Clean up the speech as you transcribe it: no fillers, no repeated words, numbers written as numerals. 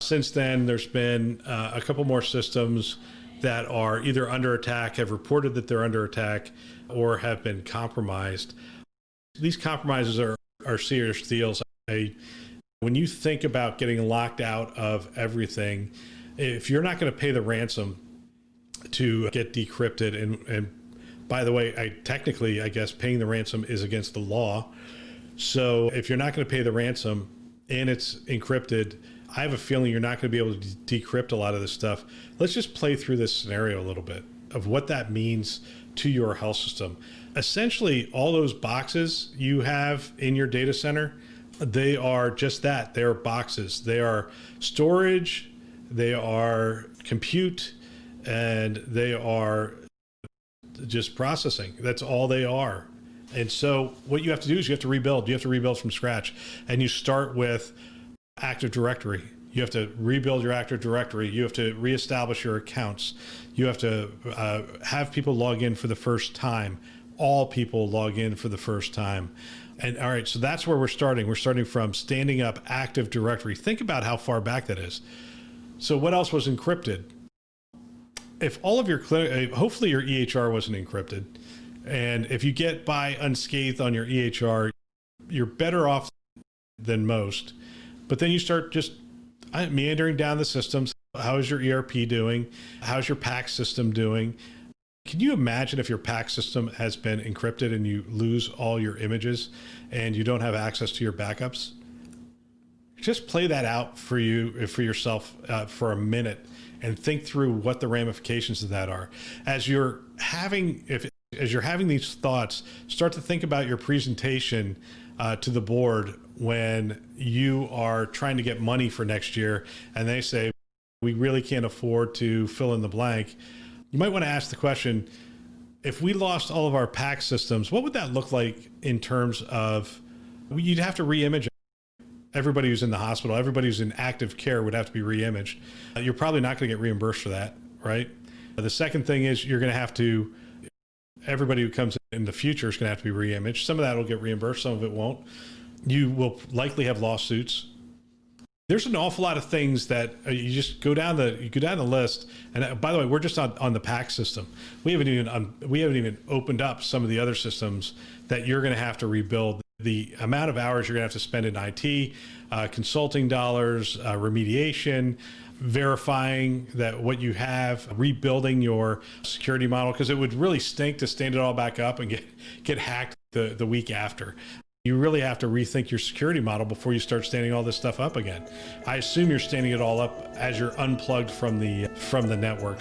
Since then, there's been a couple more systems that are either under attack, have reported that they're under attack, or have been compromised. These compromises are serious deals. When you think about getting locked out of everything, if you're not going to pay the ransom to get decrypted, and by the way, technically, I guess paying the ransom is against the law. So if you're not going to pay the ransom and it's encrypted, I have a feeling you're not going to be able to decrypt a lot of this stuff. Let's just play through this scenario a little bit of what that means to your health system. Essentially, all those boxes you have in your data center, they are just that. They're boxes. They are storage, they are compute, and they are just processing. That's all they are. And so what you have to do is you have to rebuild. You have to rebuild from scratch. And you start with Active Directory. You have to rebuild your Active Directory. You have to reestablish your accounts. You have to have people log in for the first time. All people log in for the first time. And all right, so that's where we're starting. We're starting from standing up Active Directory. Think about how far back that is. So what else was encrypted? If all of your, hopefully your EHR wasn't encrypted. And if you get by unscathed on your EHR, you're better off than most. But then you start just meandering down the systems. How is your ERP doing? How's your PACS system doing? Can you imagine if your PACS system has been encrypted and you lose all your images and you don't have access to your backups? Just play that out for yourself for a minute and think through what the ramifications of that are. As you're having these thoughts, start to think about your presentation to the board when you are trying to get money for next year and they say, we really can't afford to fill in the blank. You might want to ask the question, if we lost all of our PACS systems, what would that look like in terms of, you'd have to re-image everybody who's in the hospital, everybody who's in active care would have to be re-imaged. You're probably not going to get reimbursed for that, right? The second thing is you're going to have to, everybody who comes in the future is going to have to be re-imaged. Some of that will get reimbursed, some of it won't. You will likely have lawsuits. There's an awful lot of things that you just go down the list. And by the way, we're just on the PACS system. We haven't even opened up some of the other systems that you're going to have to rebuild. The amount of hours you're going to have to spend in IT, consulting dollars, remediation, verifying that what you have, rebuilding your security model, because it would really stink to stand it all back up and get hacked the week after. You really have to rethink your security model before you start standing all this stuff up again. I assume you're standing it all up as you're unplugged from the network.